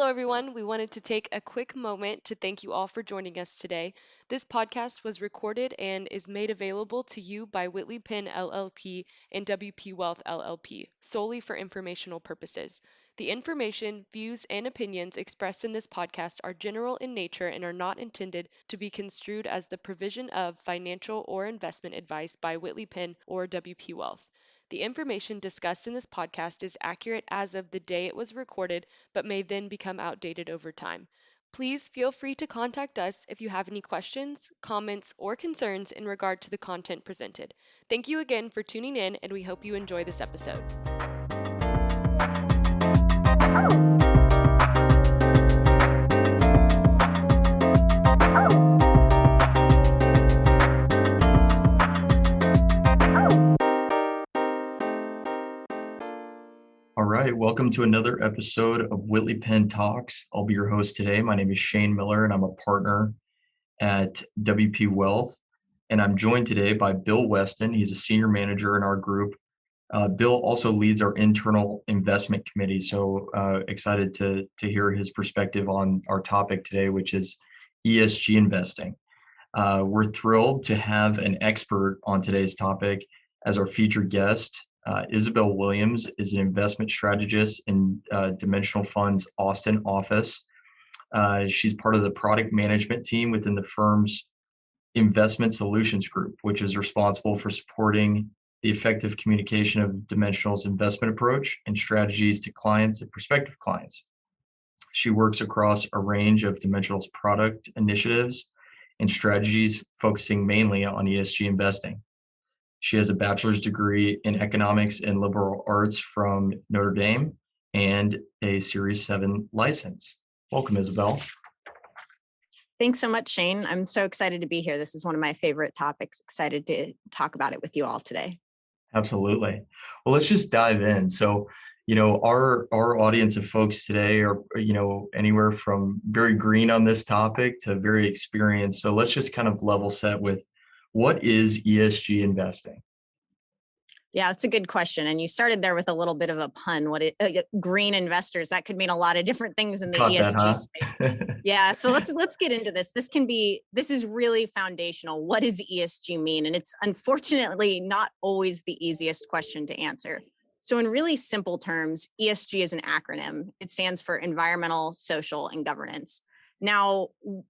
Hello, everyone. We wanted to take a quick moment to thank you all for joining us today. This podcast was recorded and is made available to you by Whitley Penn LLP and WP Wealth LLP solely for informational purposes. The information, views, and opinions expressed in this podcast are general in nature and are not intended to be construed as the provision of financial or investment advice by Whitley Penn or WP Wealth. The information discussed in this podcast is accurate as of the day it was recorded, but may then become outdated over time. Please feel free to contact us if you have any questions, comments, or concerns in regard to the content presented. Thank you again for tuning in, and we hope you enjoy this episode. All right, welcome to another episode of Whitley Penn Talks. I'll be your host today. My name is Shane Miller, and I'm a partner at WP Wealth. And I'm joined today by Bill Weston. He's a senior manager in our group. Bill also leads our internal investment committee. So excited to hear his perspective on our topic today, which is ESG investing. We're thrilled to have an expert on today's topic as our featured guest. Isabelle Williams is an investment strategist in Dimensional Fund's Austin office. She's part of the product management team within the firm's investment solutions group, which is responsible for supporting the effective communication of Dimensional's investment approach and strategies to clients and prospective clients. She works across a range of Dimensional's product initiatives and strategies, focusing mainly on ESG investing. She has a bachelor's degree in economics and liberal arts from Notre Dame and a Series 7 license. Welcome, Isabelle. Thanks so much, Shane. I'm so excited to be here. This is one of my favorite topics. Excited to talk about it with you all today. Absolutely. Well, let's just dive in. So, our audience of folks today are, anywhere from very green on this topic to very experienced. So let's just kind of level set with, what is ESG investing? Yeah, that's a good question. And you started there with a little bit of a pun. Green investors, that could mean a lot of different things in the ESG space. Yeah, so let's get into this. This is really foundational. What does ESG mean? And it's unfortunately not always the easiest question to answer. So in really simple terms, ESG is an acronym. It stands for environmental, social, and governance. Now,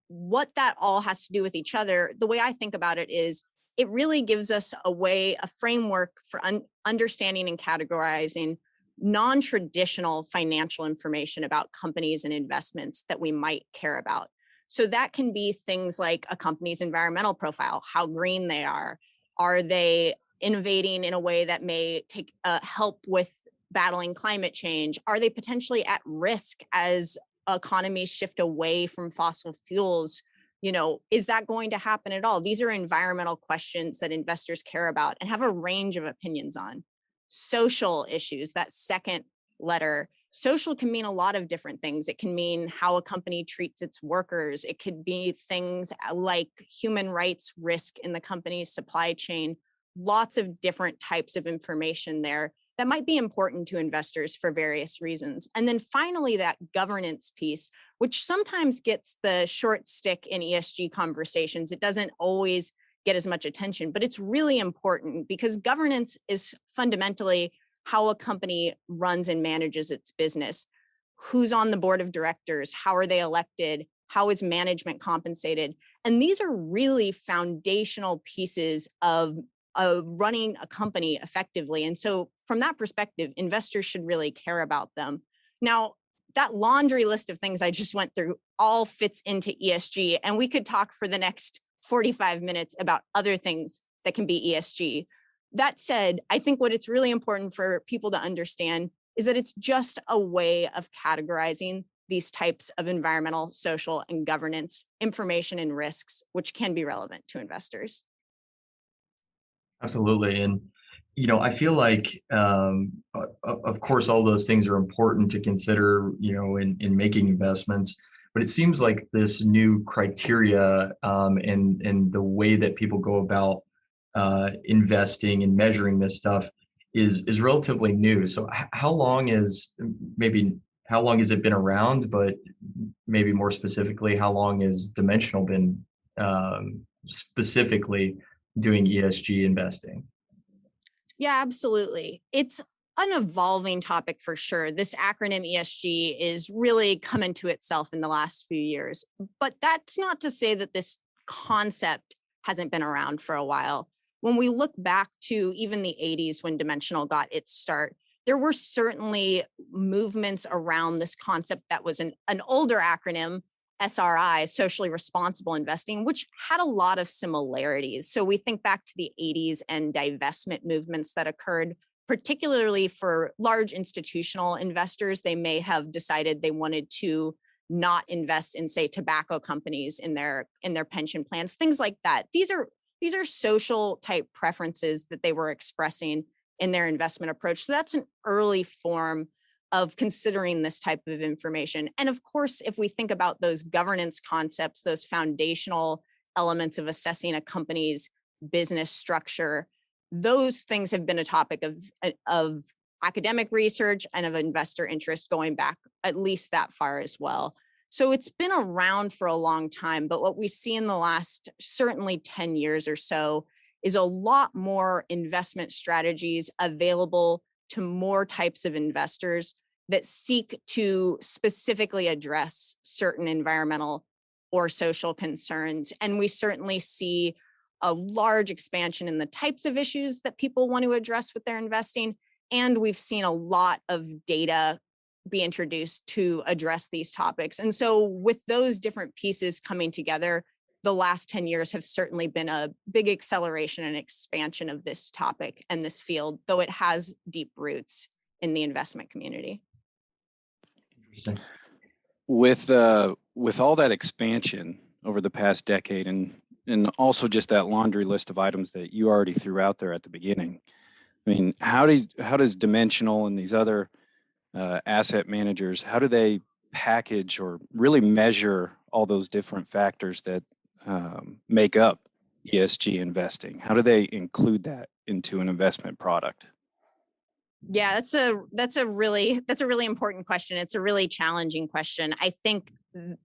what that all has to do with each other, the way I think about it is, it really gives us a framework for understanding and categorizing non-traditional financial information about companies and investments that we might care about. So that can be things like a company's environmental profile, how green they are they innovating in a way that may take help with battling climate change? Are they potentially at risk as economies shift away from fossil fuels? Is that going to happen at all? These are environmental questions that investors care about and have a range of opinions on. Social issues, that second letter. Social can mean a lot of different things. It can mean how a company treats its workers. It could be things like human rights risk in the company's supply chain. Lots of different types of information there that might be important to investors for various reasons. And then finally, that governance piece, which sometimes gets the short stick in ESG conversations. It doesn't always get as much attention, but it's really important because governance is fundamentally how a company runs and manages its business. Who's on the board of directors? How are they elected? How is management compensated? And these are really foundational pieces of running a company effectively. And so from that perspective, investors should really care about them. Now, that laundry list of things I just went through all fits into ESG, and we could talk for the next 45 minutes about other things that can be ESG. That said, I think what it's really important for people to understand is that it's just a way of categorizing these types of environmental, social, and governance information and risks, which can be relevant to investors. Absolutely. And, I feel like, of course, all those things are important to consider, in making investments. But it seems like this new criteria and the way that people go about investing and measuring this stuff is relatively new. So how long is, maybe how long has it been around, but maybe more specifically, how long has Dimensional been specifically doing ESG investing? Yeah, absolutely. It's an evolving topic for sure. This acronym ESG is really come into itself in the last few years. But that's not to say that this concept hasn't been around for a while. When we look back to even the 80s when Dimensional got its start, there were certainly movements around this concept that was an older acronym, SRI, socially responsible investing, which had a lot of similarities. So we think back to the 80s and divestment movements that occurred, particularly for large institutional investors. They may have decided they wanted to not invest in, say, tobacco companies in their pension plans, things like that. These are social type preferences that they were expressing in their investment approach. So that's an early form of considering this type of information. And of course, if we think about those governance concepts, those foundational elements of assessing a company's business structure, those things have been a topic of academic research and of investor interest going back at least that far as well. So it's been around for a long time, but what we see in the last certainly 10 years or so is a lot more investment strategies available to more types of investors that seek to specifically address certain environmental or social concerns. And we certainly see a large expansion in the types of issues that people want to address with their investing. And we've seen a lot of data be introduced to address these topics. And so with those different pieces coming together, the last 10 years have certainly been a big acceleration and expansion of this topic and this field, though it has deep roots in the investment community. Interesting. With all that expansion over the past decade, and also just that laundry list of items that you already threw out there at the beginning, I mean, how does Dimensional and these other asset managers, how do they package or really measure all those different factors that make up ESG investing? How do they include that into an investment product? Yeah, that's a really important question. It's a really challenging question. I think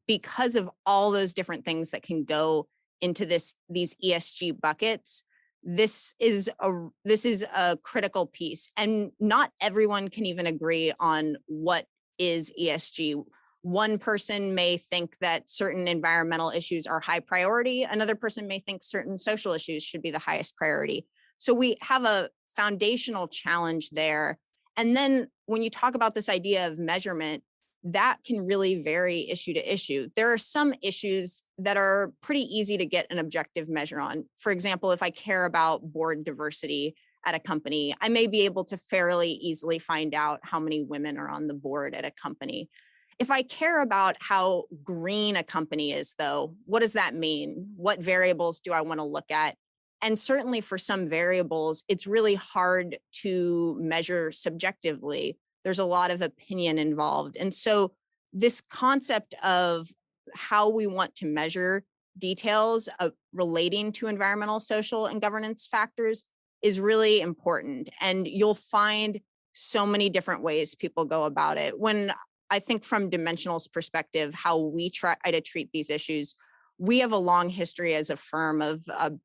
because of all those different things that can go into these ESG buckets, this is a critical piece, and not everyone can even agree on what is ESG. One person may think that certain environmental issues are high priority. Another person may think certain social issues should be the highest priority. So we have a foundational challenge there. And then when you talk about this idea of measurement, that can really vary issue to issue. There are some issues that are pretty easy to get an objective measure on. For example, if I care about board diversity at a company, I may be able to fairly easily find out how many women are on the board at a company. If I care about how green a company is, though, what does that mean? What variables do I want to look at? And certainly for some variables, it's really hard to measure subjectively. There's a lot of opinion involved. And so this concept of how we want to measure details relating to environmental, social, and governance factors is really important. And you'll find so many different ways people go about it. When I think from Dimensional's perspective, how we try to treat these issues, we have a long history as a firm of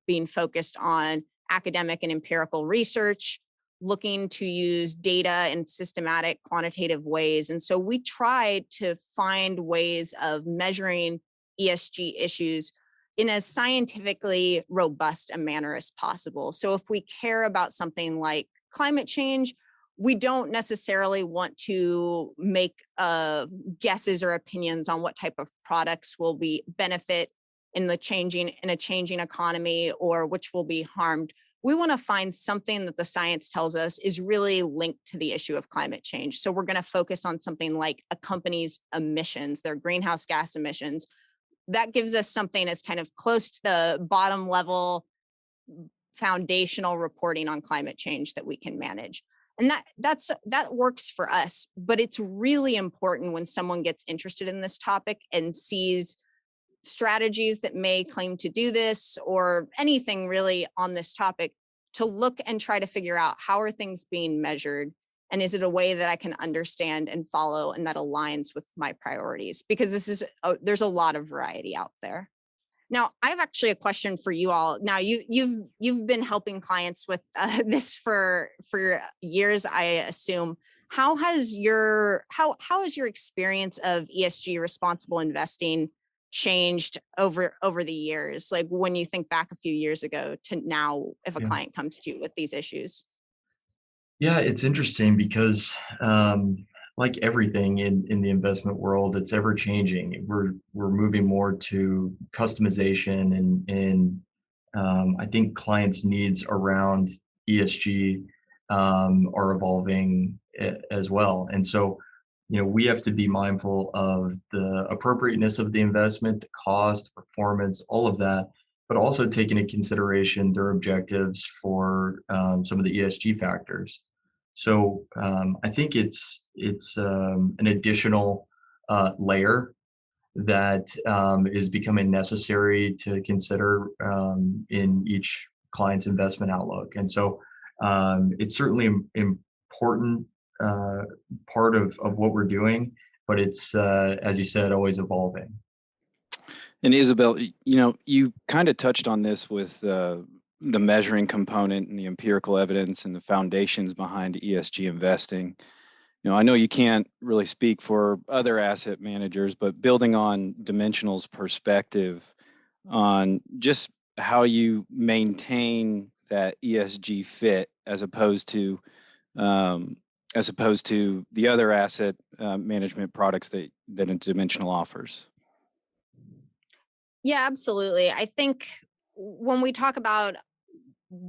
being focused on academic and empirical research, looking to use data in systematic, quantitative ways. And so we try to find ways of measuring ESG issues in as scientifically robust a manner as possible. So if we care about something like climate change, we don't necessarily want to make guesses or opinions on what type of products will be benefit in a changing economy or which will be harmed. We want to find something that the science tells us is really linked to the issue of climate change. So we're going to focus on something like a company's emissions, their greenhouse gas emissions. That gives us something that's kind of close to the bottom level foundational reporting on climate change that we can manage. And that works for us, but it's really important when someone gets interested in this topic and sees strategies that may claim to do this or anything really on this topic, to look and try to figure out how are things being measured And is it a way that I can understand and follow and that aligns with my priorities? Because there's a lot of variety out there. Now, I have actually a question for you all. Now, you've been helping clients with this for years, I assume. How has your experience of ESG responsible investing changed over the years? Like when you think back a few years ago to now, if a client comes to you with these issues. Yeah, it's interesting because like everything in the investment world, it's ever changing. We're moving more to customization and I think clients' needs around ESG are evolving as well. And so, we have to be mindful of the appropriateness of the investment, the cost, performance, all of that, but also take into consideration their objectives for some of the ESG factors. So I think it's an additional layer that is becoming necessary to consider in each client's investment outlook. And so it's certainly an important part of what we're doing, but it's, as you said, always evolving. And Isabelle, you kind of touched on this with the measuring component and the empirical evidence and the foundations behind ESG investing. I know you can't really speak for other asset managers, but building on Dimensional's perspective on just how you maintain that ESG fit as opposed to the other asset management products that Dimensional offers. Yeah, absolutely. I think when we talk about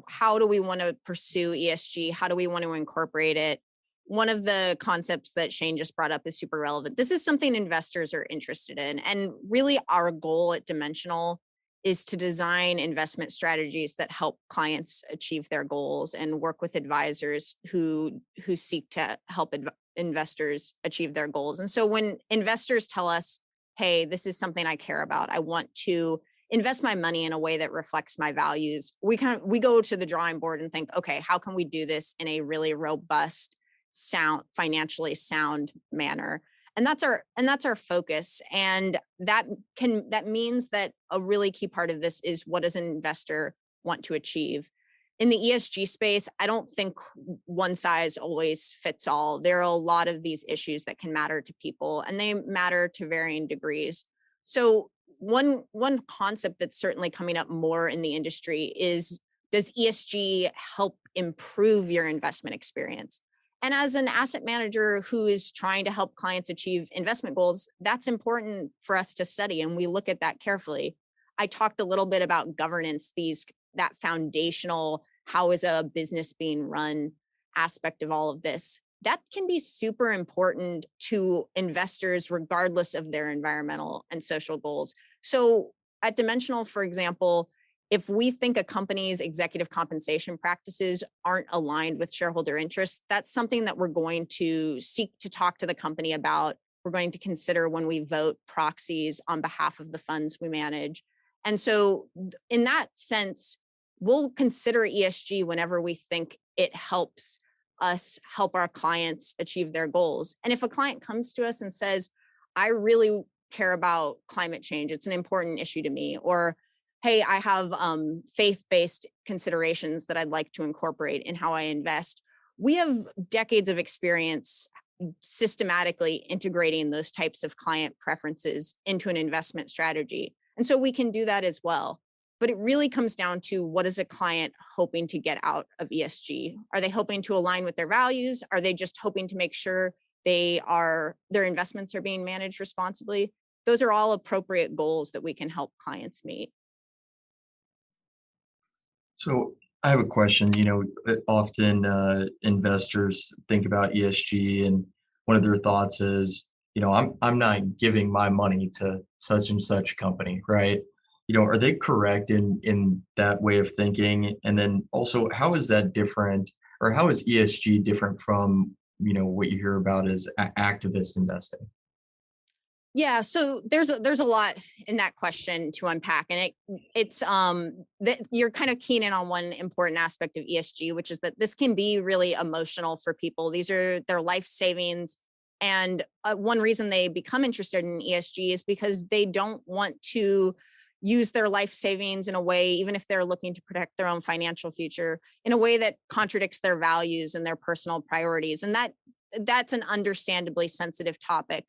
how do we want to pursue ESG, how do we want to incorporate it, one of the concepts that Shane just brought up is super relevant. This is something investors are interested in. And really our goal at Dimensional is to design investment strategies that help clients achieve their goals and work with advisors who seek to help investors achieve their goals. And so when investors tell us, hey, this is something I care about, I want to invest my money in a way that reflects my values, we go to the drawing board and think, okay, how can we do this in a really robust, financially sound manner? And that's our focus. And that means that a really key part of this is, what does an investor want to achieve? In the ESG space, I don't think one size always fits all. There are a lot of these issues that can matter to people, and they matter to varying degrees. So one concept that's certainly coming up more in the industry is, does ESG help improve your investment experience? And as an asset manager who is trying to help clients achieve investment goals, that's important for us to study, and we look at that carefully. I talked a little bit about governance, that foundational, how is a business being run aspect of all of this. That can be super important to investors regardless of their environmental and social goals. So at Dimensional, for example, if we think a company's executive compensation practices aren't aligned with shareholder interests, that's something that we're going to seek to talk to the company about. We're going to consider when we vote proxies on behalf of the funds we manage. And so in that sense, we'll consider ESG whenever we think it helps us help our clients achieve their goals. And if a client comes to us and says, I really care about climate change, it's an important issue to me, or hey, I have faith-based considerations that I'd like to incorporate in how I invest. We have decades of experience systematically integrating those types of client preferences into an investment strategy. And so we can do that as well. But it really comes down to, what is a client hoping to get out of ESG? Are they hoping to align with their values? Are they just hoping to make sure their investments are being managed responsibly? Those are all appropriate goals that we can help clients meet. So I have a question. Often investors think about ESG, and one of their thoughts is, I'm not giving my money to such and such company, right? Are they correct in that way of thinking? And then also, how is that different, or how is ESG different from what you hear about as activist investing? Yeah, so there's a lot in that question to unpack, and it's that you're kind of keen in on one important aspect of ESG, which is that this can be really emotional for people. These are their life savings, and one reason they become interested in ESG is because they don't want to use their life savings in a way, even if they're looking to protect their own financial future, in a way that contradicts their values and their personal priorities, and that's an understandably sensitive topic.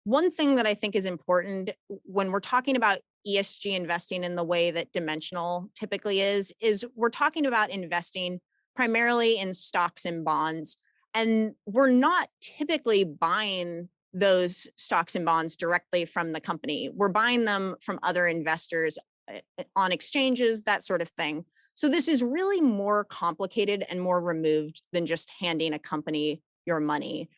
One thing that I think is important when we're talking about ESG investing in the way that Dimensional typically is we're talking about investing primarily in stocks and bonds. And we're not typically buying those stocks and bonds directly from the company. We're buying them from other investors on exchanges, that sort of thing. So this is really more complicated and more removed than just handing a company your money.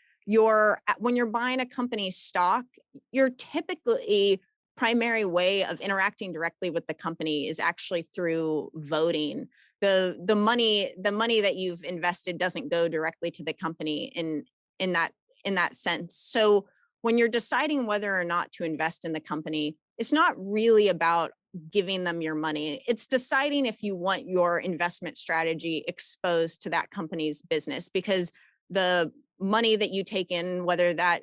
When you're buying a company's stock, your typically primary way of interacting directly with the company is actually through voting. The money that you've invested doesn't go directly to the company in that sense. So when you're deciding whether or not to invest in the company, it's not really about giving them your money. It's deciding if you want your investment strategy exposed to that company's business, because the money that you take in, whether that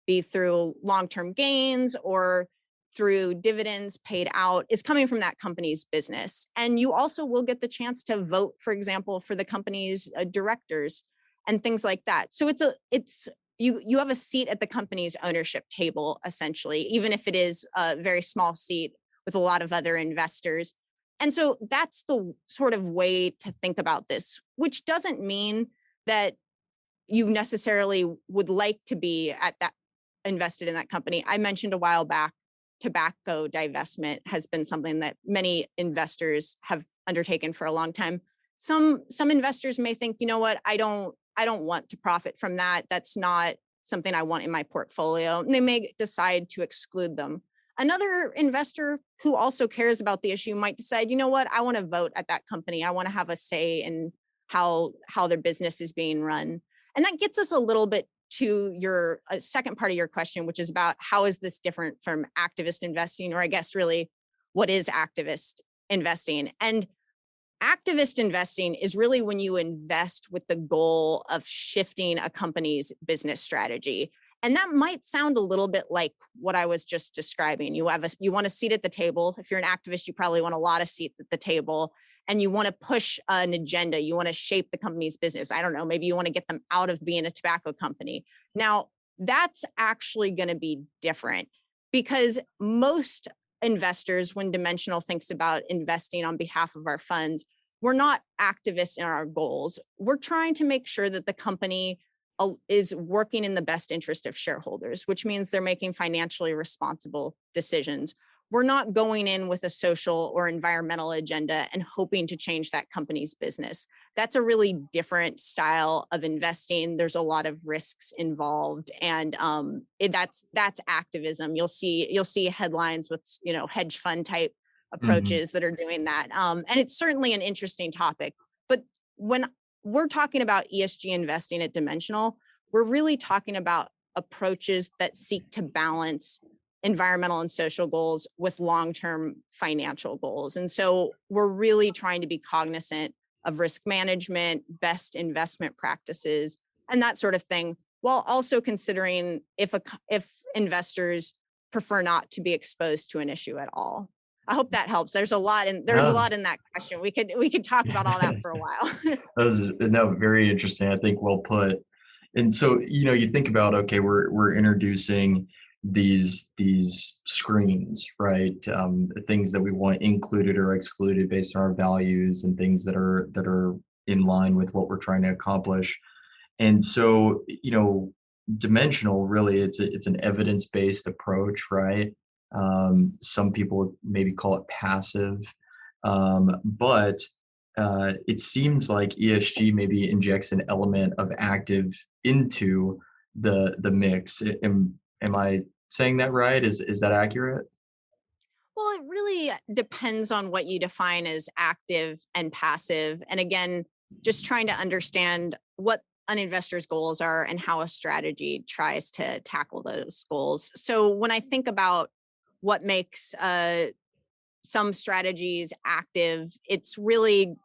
be through long-term gains or through dividends paid out, is coming from that company's business. And you also will get the chance to vote, for example, for the company's directors and things like that. So you have a seat at the company's ownership table, essentially, even if it is a very small seat with a lot of other investors. And so that's the sort of way to think about this, which doesn't mean that you necessarily would like to be at that invested in that company. I mentioned a while back, tobacco divestment has been something that many investors have undertaken for a long time. Some investors may think, you know what, I don't want to profit from that. That's not something I want in my portfolio. And they may decide to exclude them. Another investor who also cares about the issue might decide, you know what, I want to vote at that company. I want to have a say in how their business is being run. And that gets us a little bit to your second part of your question, which is about how is this different from activist investing, or I guess really what is activist investing? And activist investing is really when you invest with the goal of shifting a company's business strategy. And that might sound a little bit like what I was just describing. You want a seat at the table. If you're an activist, you probably want a lot of seats at the table. And you want to push an agenda. You want to shape the company's business. I don't know, maybe you want to get them out of being a tobacco company. Now, that's actually going to be different, because most investors, when Dimensional thinks about investing on behalf of our funds, we're not activists in our goals. We're trying to make sure that the company is working in the best interest of shareholders, which means they're making financially responsible decisions. We're not going in with a social or environmental agenda and hoping to change that company's business. That's a really different style of investing. There's a lot of risks involved, and that's activism. You'll see headlines with hedge fund type approaches that are doing that, and it's certainly an interesting topic. But when we're talking about ESG investing at Dimensional, we're really talking about approaches that seek to balance environmental and social goals with long-term financial goals. And so we're really trying to be cognizant of risk management, best investment practices, and that sort of thing, while also considering if investors prefer not to be exposed to an issue at all. I hope that helps. There's a lot in that question. We could talk about all that for a while. Very interesting. I think well put. And so, you think about, okay, we're introducing these screens, right? Things that we want included or excluded based on our values, and things that are in line with what we're trying to accomplish. And so, Dimensional, really, it's an evidence-based approach, right? Some people maybe call it passive, but it seems like ESG maybe injects an element of active into the mix. Am I saying that right? Is that accurate? Well, it really depends on what you define as active and passive. And again, just trying to understand what an investor's goals are and how a strategy tries to tackle those goals. So when I think about what makes some strategies active, it's really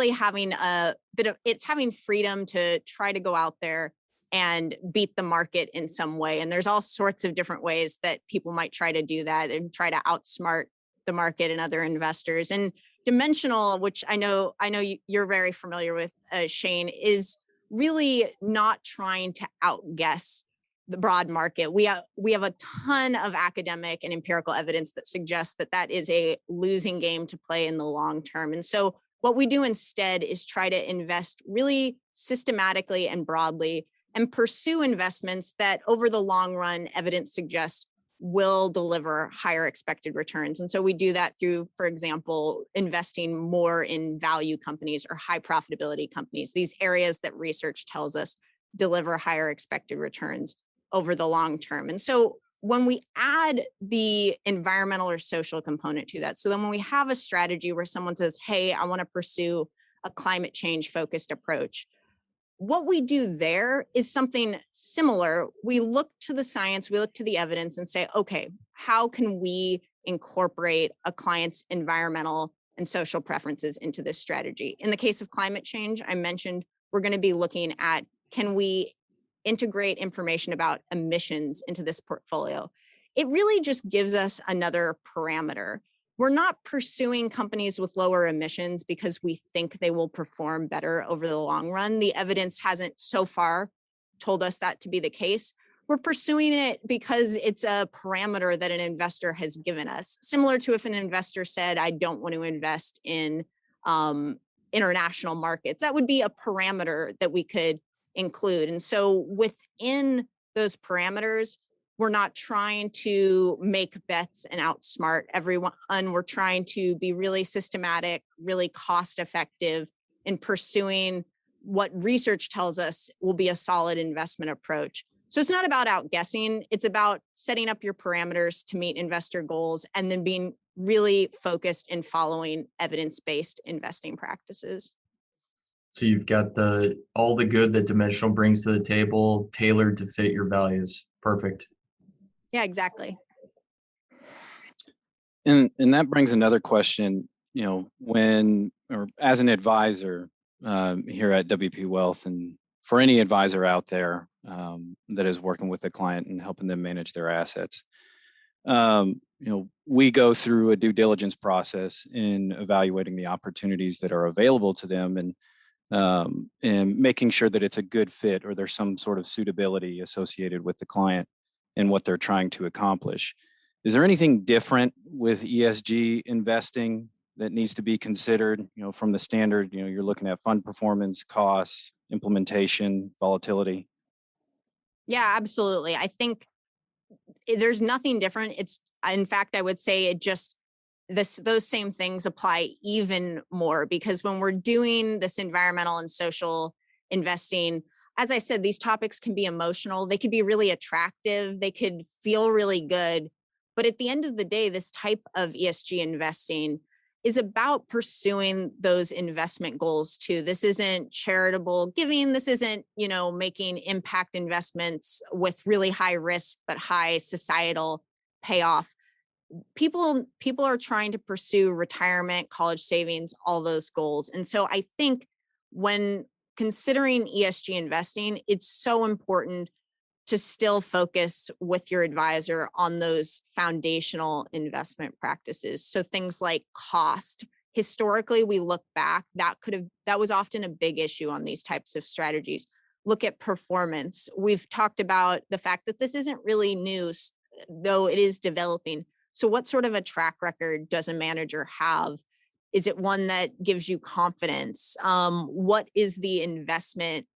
having having freedom to try to go out there and beat the market in some way. And there's all sorts of different ways that people might try to do that and try to outsmart the market and other investors. And dimensional, which I know you're very familiar with, Shane, is really not trying to outguess the broad market. We have a ton of academic and empirical evidence that suggests that is a losing game to play in the long term. And so what we do instead is try to invest really systematically and broadly and pursue investments that over the long run, evidence suggests will deliver higher expected returns. And so we do that through, for example, investing more in value companies or high profitability companies, these areas that research tells us deliver higher expected returns over the long term. And so when we add the environmental or social component to that, so then when we have a strategy where someone says, hey, I want to pursue a climate change focused approach, what we do there is something similar. We look to the science, we look to the evidence and say, okay, how can we incorporate a client's environmental and social preferences into this strategy? In the case of climate change, I mentioned we're going to be looking at, can we integrate information about emissions into this portfolio? It really just gives us another parameter. We're not pursuing companies with lower emissions because we think they will perform better over the long run. The evidence hasn't so far told us that to be the case. We're pursuing it because it's a parameter that an investor has given us. Similar to if an investor said, I don't want to invest in international markets, that would be a parameter that we could include. And so within those parameters, we're not trying to make bets and outsmart everyone. We're trying to be really systematic, really cost effective in pursuing what research tells us will be a solid investment approach. So it's not about outguessing. It's about setting up your parameters to meet investor goals and then being really focused in following evidence-based investing practices. So you've got all the good that dimensional brings to the table, tailored to fit your values. Perfect. Yeah, exactly. And that brings another question, when, or as an advisor here at WP Wealth, and for any advisor out there that is working with a client and helping them manage their assets, we go through a due diligence process in evaluating the opportunities that are available to them and making sure that it's a good fit or there's some sort of suitability associated with the client and what they're trying to accomplish. Is there anything different with ESG investing that needs to be considered, from the standard, you're looking at fund performance, costs, implementation, volatility? Yeah, absolutely. I think there's nothing different. In fact, I would say those same things apply even more, because when we're doing this environmental and social investing, as I said, these topics can be emotional. They could be really attractive. They could feel really good. But at the end of the day, this type of ESG investing is about pursuing those investment goals too. This isn't charitable giving. This isn't, making impact investments with really high risk, but high societal payoff. People are trying to pursue retirement, college savings, all those goals. And so I think when considering ESG investing, it's so important to still focus with your advisor on those foundational investment practices. So things like cost. Historically, we look back, that was often a big issue on these types of strategies. Look at performance. We've talked about the fact that this isn't really new, though it is developing. So what sort of a track record does a manager have? Is it one that gives you confidence? What is the investment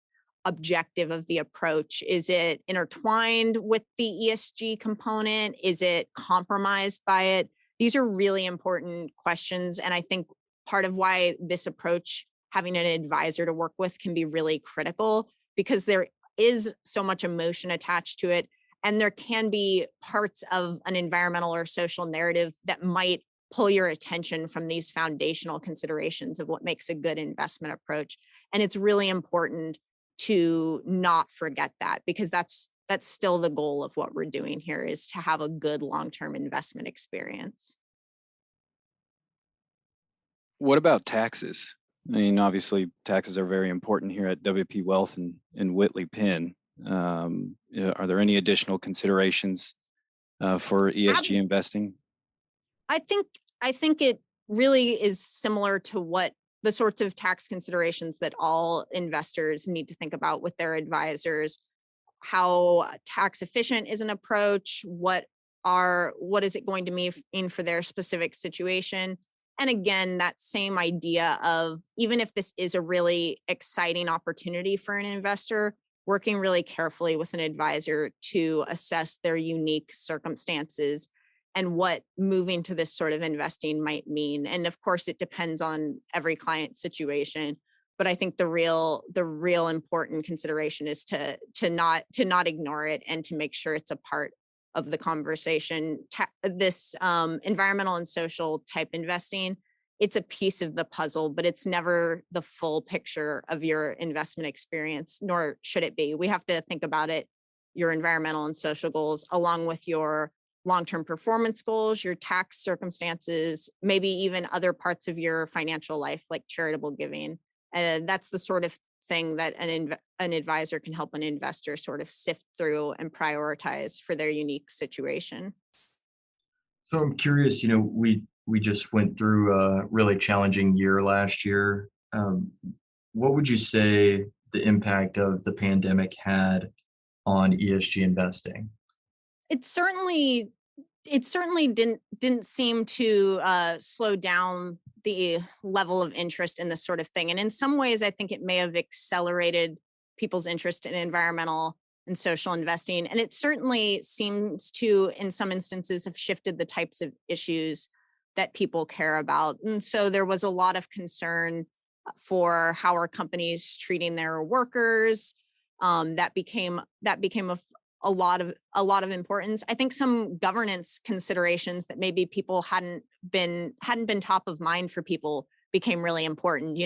objective of the approach? Is it intertwined with the ESG component? Is it compromised by it? These are really important questions. And I think part of why this approach, having an advisor to work with, can be really critical, because there is so much emotion attached to it. And there can be parts of an environmental or social narrative that might pull your attention from these foundational considerations of what makes a good investment approach. And it's really important to not forget that, because that's still the goal of what we're doing here, is to have a good long-term investment experience. What about taxes? I mean, obviously, taxes are very important here at WP Wealth and Whitley Penn. Are there any additional considerations for ESG investing? I think it really is similar to what the sorts of tax considerations that all investors need to think about with their advisors. How tax efficient is an approach? What is it going to mean for their specific situation? And again, that same idea of, even if this is a really exciting opportunity for an investor, working really carefully with an advisor to assess their unique circumstances and what moving to this sort of investing might mean. And of course, it depends on every client situation. But I think the real important consideration is to not ignore it, and to make sure it's a part of the conversation. This environmental and social type investing, it's a piece of the puzzle, but it's never the full picture of your investment experience, nor should it be. We have to think about it, your environmental and social goals, along with your long-term performance goals, your tax circumstances, maybe even other parts of your financial life, like charitable giving. And that's the sort of thing that an advisor can help an investor sort of sift through and prioritize for their unique situation. So I'm curious, we just went through a really challenging year last year. What would you say the impact of the pandemic had on ESG investing? It certainly didn't seem to slow down the level of interest in this sort of thing. And in some ways, I think it may have accelerated people's interest in environmental and social investing. And it certainly seems to, in some instances, have shifted the types of issues that people care about. And so there was a lot of concern for how are companies treating their workers. That became a lot of importance. I think some governance considerations that maybe people hadn't been top of mind for people became really important.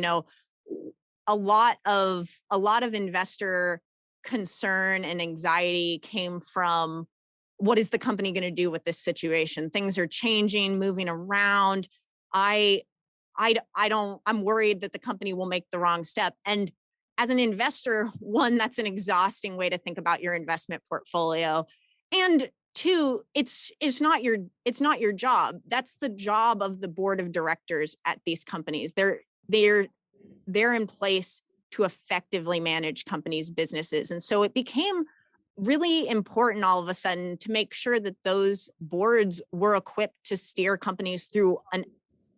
A lot of investor concern and anxiety came from, what is the company going to do with this situation? Things are changing, moving around. I'm worried that the company will make the wrong step. And as an investor, one, that's an exhausting way to think about your investment portfolio. And two, it's not your job. That's the job of the board of directors at these companies. They're in place to effectively manage companies' businesses. And so it became really important all of a sudden to make sure that those boards were equipped to steer companies through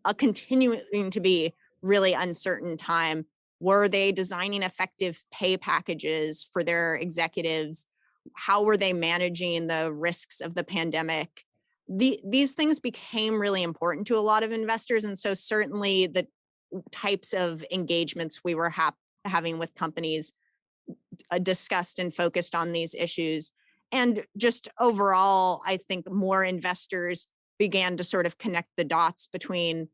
a continuing to be really uncertain time. Were they designing effective pay packages for their executives? How were they managing the risks of the pandemic? These things became really important to a lot of investors. And so certainly the types of engagements we were having with companies discussed and focused on these issues. And just overall, I think more investors began to sort of connect the dots between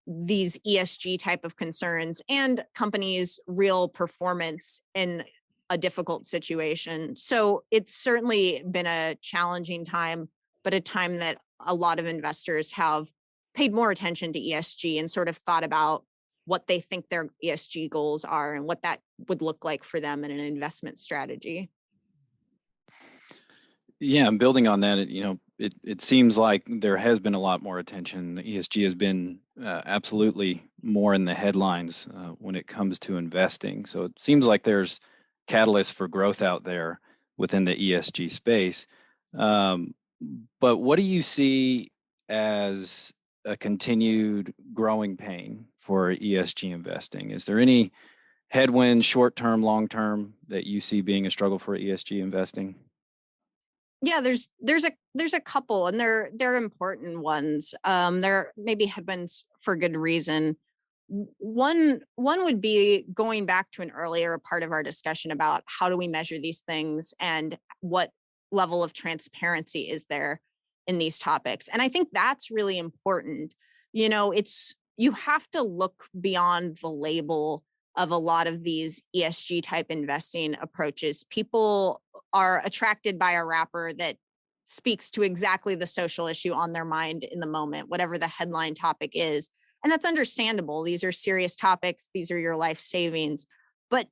these ESG type of concerns and companies' real performance in a difficult situation. So it's certainly been a challenging time, but a time that a lot of investors have paid more attention to ESG and sort of thought about what they think their ESG goals are and what that would look like for them in an investment strategy. Yeah, and building on that, it seems like there has been a lot more attention. The ESG has been absolutely more in the headlines when it comes to investing. So it seems like there's catalysts for growth out there within the ESG space. But what do you see as a continued growing pain for ESG investing? Is there any headwinds, short-term, long-term, that you see being a struggle for ESG investing? Yeah, there's a couple, and they're important ones. There may be headwinds for good reason. One would be going back to an earlier part of our discussion about how do we measure these things and what level of transparency is there in these topics. And I think that's really important. You have to look beyond the label of a lot of these ESG type investing approaches. People are attracted by a wrapper that speaks to exactly the social issue on their mind in the moment, whatever the headline topic is. And that's understandable. These are serious topics. These are your life savings. But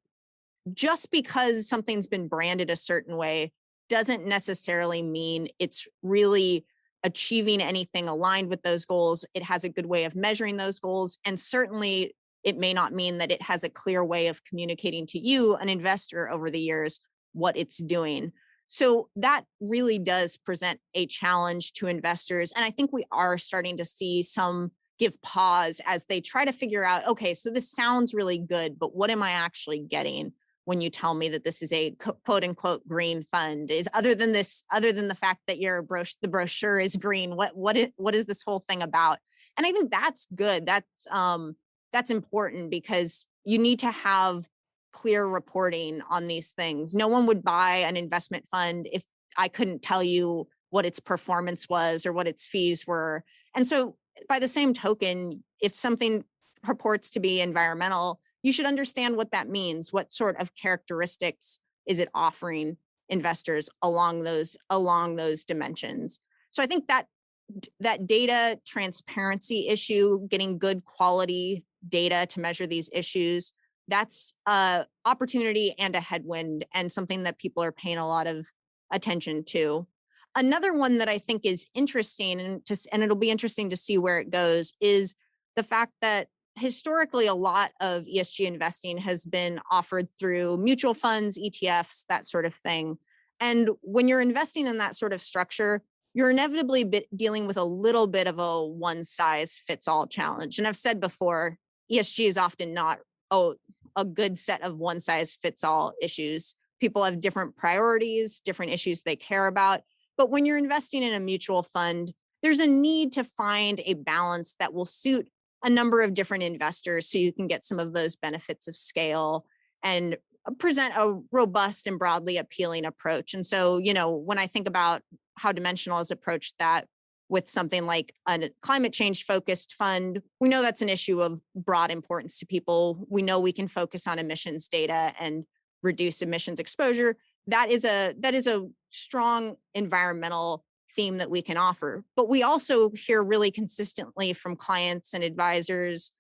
just because something's been branded a certain way doesn't necessarily mean it's really achieving anything aligned with those goals. It has a good way of measuring those goals. And certainly it may not mean that it has a clear way of communicating to you, an investor, over the years, what it's doing. So that really does present a challenge to investors. And I think we are starting to see some give pause as they try to figure out, okay, so this sounds really good, but what am I actually getting when you tell me that this is a quote unquote green fund? Is other than the fact that the brochure is green, what is this whole thing about? And I think that's good. That's important, because you need to have clear reporting on these things. No one would buy an investment fund if I couldn't tell you what its performance was or what its fees were. And so by the same token, if something purports to be environmental, you should understand what that means. What sort of characteristics is it offering investors along those dimensions? So I think that data transparency issue, getting good quality data to measure these issues, that's an opportunity and a headwind, and something that people are paying a lot of attention to. Another one that I think is interesting, and it'll be interesting to see where it goes, is the fact that historically a lot of ESG investing has been offered through mutual funds, ETFs, that sort of thing. And when you're investing in that sort of structure, you're inevitably dealing with a little bit of a one-size-fits-all challenge. And I've said before, ESG is often not a good set of one-size-fits-all issues. People have different priorities, different issues they care about. But when you're investing in a mutual fund, there's a need to find a balance that will suit a number of different investors, so you can get some of those benefits of scale and present a robust and broadly appealing approach. And so, when I think about how Dimensional has approached that with something like a climate change focused fund, we know that's an issue of broad importance to people. We know we can focus on emissions data and reduce emissions exposure. That is a strong environmental theme that we can offer. But we also hear really consistently from clients and advisors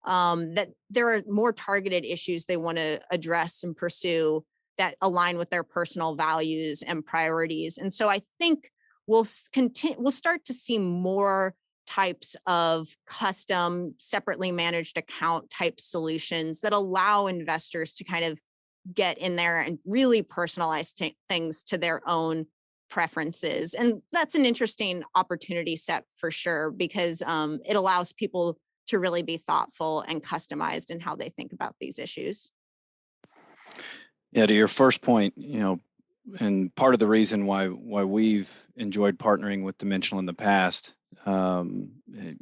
that there are more targeted issues they want to address and pursue that align with their personal values and priorities. And so I think we'll start to see more types of custom, separately managed account type solutions that allow investors to kind of get in there and really personalize things to their own preferences. And that's an interesting opportunity set for sure, because it allows people to really be thoughtful and customized in how they think about these issues. Yeah, to your first point, and part of the reason why we've enjoyed partnering with Dimensional in the past,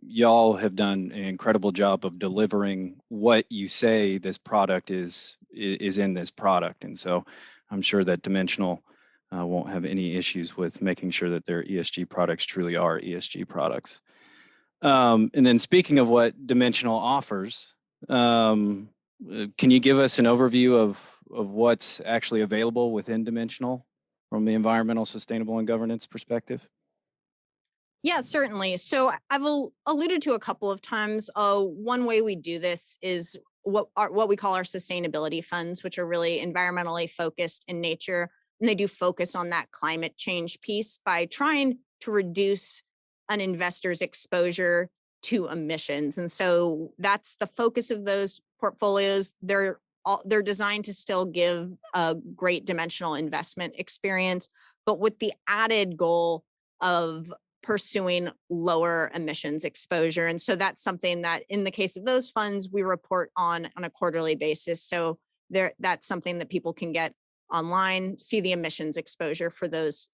y'all have done an incredible job of delivering what you say this product is in this product. And so I'm sure that Dimensional won't have any issues with making sure that their ESG products truly are ESG products. And then speaking of what Dimensional offers, can you give us an overview of what's actually available within Dimensional from the environmental, sustainable, and governance perspective? Yeah, certainly. So I've alluded to a couple of times. One way we do this is what we call our sustainability funds, which are really environmentally focused in nature. And they do focus on that climate change piece by trying to reduce an investor's exposure to emissions. And so that's the focus of those portfolios. They're designed to still give a great Dimensional investment experience, but with the added goal of pursuing lower emissions exposure. And so that's something that in the case of those funds, we report on a quarterly basis. So that's something that people can get online, see the emissions exposure for those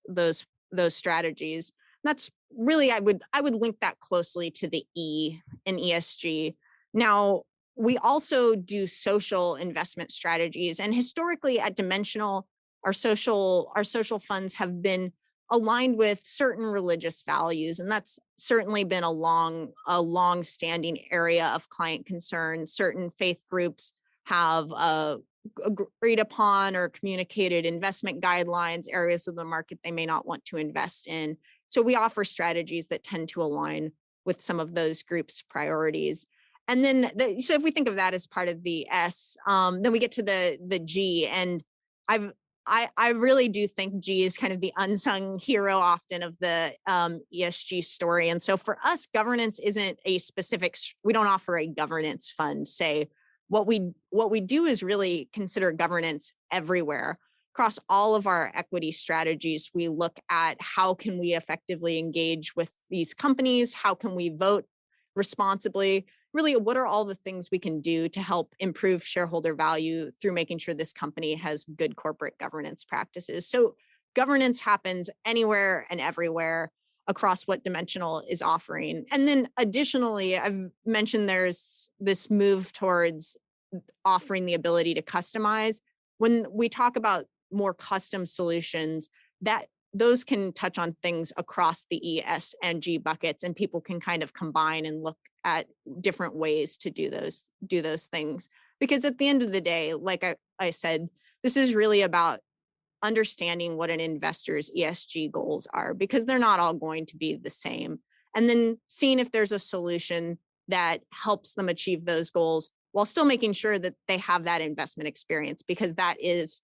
strategies. And that's really, I would link that closely to the E in ESG. Now, we also do social investment strategies, and historically at Dimensional, our social funds have been aligned with certain religious values, and that's certainly been a long-standing area of client concern. Certain faith groups have agreed upon or communicated investment guidelines, areas of the market they may not want to invest in. So we offer strategies that tend to align with some of those groups' priorities. And then, so if we think of that as part of the S, then we get to the G. And I really do think G is kind of the unsung hero often of the ESG story. And so for us, governance isn't a specific, we don't offer a governance fund, say. What we do is really consider governance everywhere. Across all of our equity strategies, we look at how can we effectively engage with these companies? How can we vote responsibly? Really, what are all the things we can do to help improve shareholder value through making sure this company has good corporate governance practices? So governance happens anywhere and everywhere across what Dimensional is offering. And then additionally, I've mentioned there's this move towards offering the ability to customize. When we talk about more custom solutions, that those can touch on things across the E, S, and G buckets, and people can kind of combine and look at different ways to do those things. Because at the end of the day, like I said, this is really about understanding what an investor's ESG goals are, because they're not all going to be the same. And then seeing if there's a solution that helps them achieve those goals while still making sure that they have that investment experience, because that is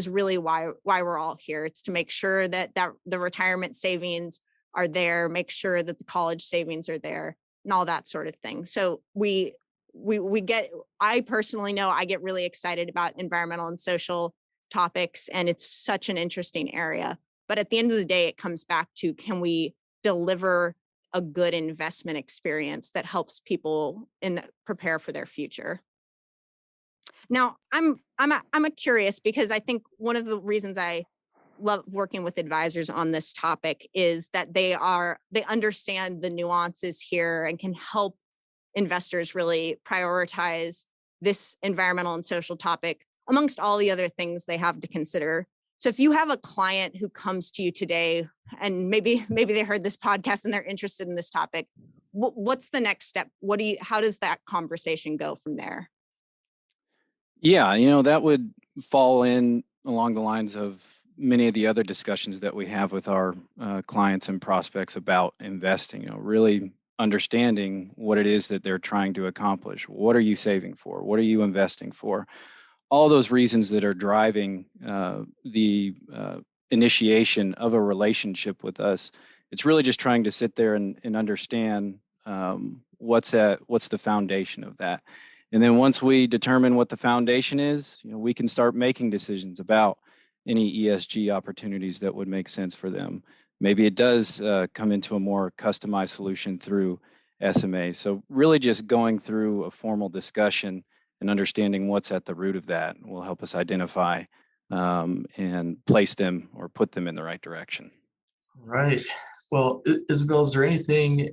really why we're all here. It's to make sure that the retirement savings are there, make sure that the college savings are there, and all that sort of thing. So I personally know I get really excited about environmental and social topics, and it's such an interesting area. But at the end of the day, it comes back to, can we deliver a good investment experience that helps people prepare for their future? Now, I'm curious, because I think one of the reasons I love working with advisors on this topic is that they understand the nuances here and can help investors really prioritize this environmental and social topic amongst all the other things they have to consider. So if you have a client who comes to you today, and maybe they heard this podcast and they're interested in this topic, what's the next step? How does that conversation go from there? Yeah, that would fall in along the lines of many of the other discussions that we have with our clients and prospects about investing. Really understanding what it is that they're trying to accomplish. What are you saving for? What are you investing for? All those reasons that are driving the initiation of a relationship with us. It's really just trying to sit there and understand what's the foundation of that. And then once we determine what the foundation is, we can start making decisions about any ESG opportunities that would make sense for them. Maybe it does come into a more customized solution through SMA. So really just going through a formal discussion and understanding what's at the root of that will help us identify and place them or put them in the right direction. Right. Well, Isabelle, is there anything,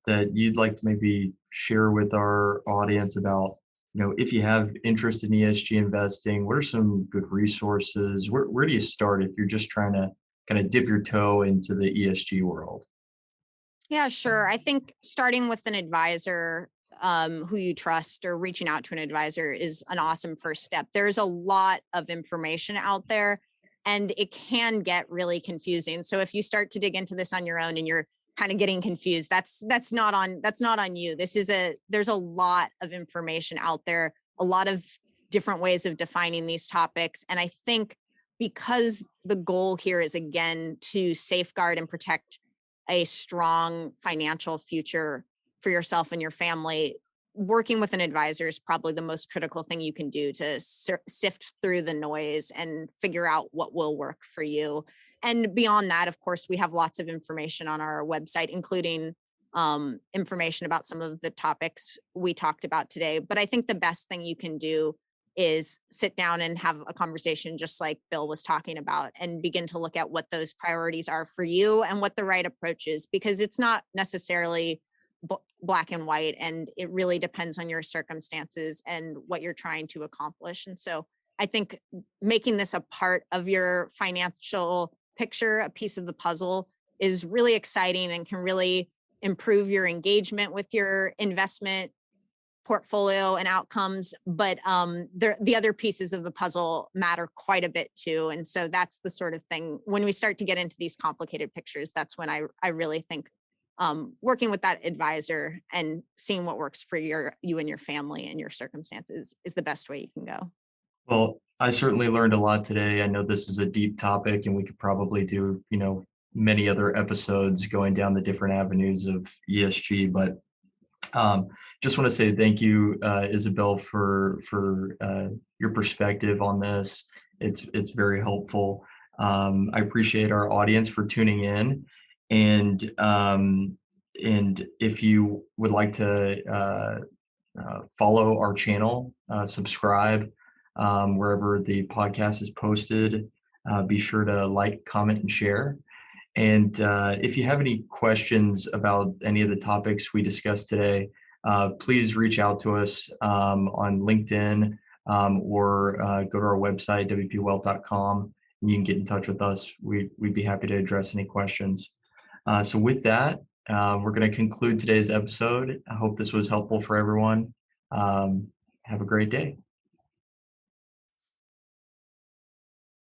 that you'd like to maybe share with our audience about, if you have interest in ESG investing, what are some good resources? Where do you start if you're just trying to kind of dip your toe into the ESG world? Yeah, sure. I think starting with an advisor who you trust, or reaching out to an advisor, is an awesome first step. There's a lot of information out there, and it can get really confusing. So if you start to dig into this on your own and you're kind of getting confused, that's not on you. There's a lot of information out there, a lot of different ways of defining these topics. And I think because the goal here is, again, to safeguard and protect a strong financial future for yourself and your family, working with an advisor is probably the most critical thing you can do to sift through the noise and figure out what will work for you. And beyond that, of course, we have lots of information on our website, including information about some of the topics we talked about today. But I think the best thing you can do is sit down and have a conversation, just like Bill was talking about, and begin to look at what those priorities are for you and what the right approach is, because it's not necessarily black and white, and it really depends on your circumstances and what you're trying to accomplish. And so I think making this a part of your financial picture, a piece of the puzzle, is really exciting and can really improve your engagement with your investment portfolio and outcomes, but the other pieces of the puzzle matter quite a bit too. And so that's the sort of thing, when we start to get into these complicated pictures, that's when I really think working with that advisor and seeing what works for you and your family and your circumstances is the best way you can go. Well, I certainly learned a lot today. I know this is a deep topic, and we could probably do, many other episodes going down the different avenues of ESG, but just want to say thank you, Isabelle, for your perspective on this. It's very helpful. I appreciate our audience for tuning in, and if you would like to follow our channel, subscribe wherever the podcast is posted. Be sure to like, comment, and share. And if you have any questions about any of the topics we discussed today, please reach out to us on LinkedIn or go to our website, WPWealth.com, and you can get in touch with us. We'd be happy to address any questions. So with that, we're going to conclude today's episode. I hope this was helpful for everyone. Have a great day.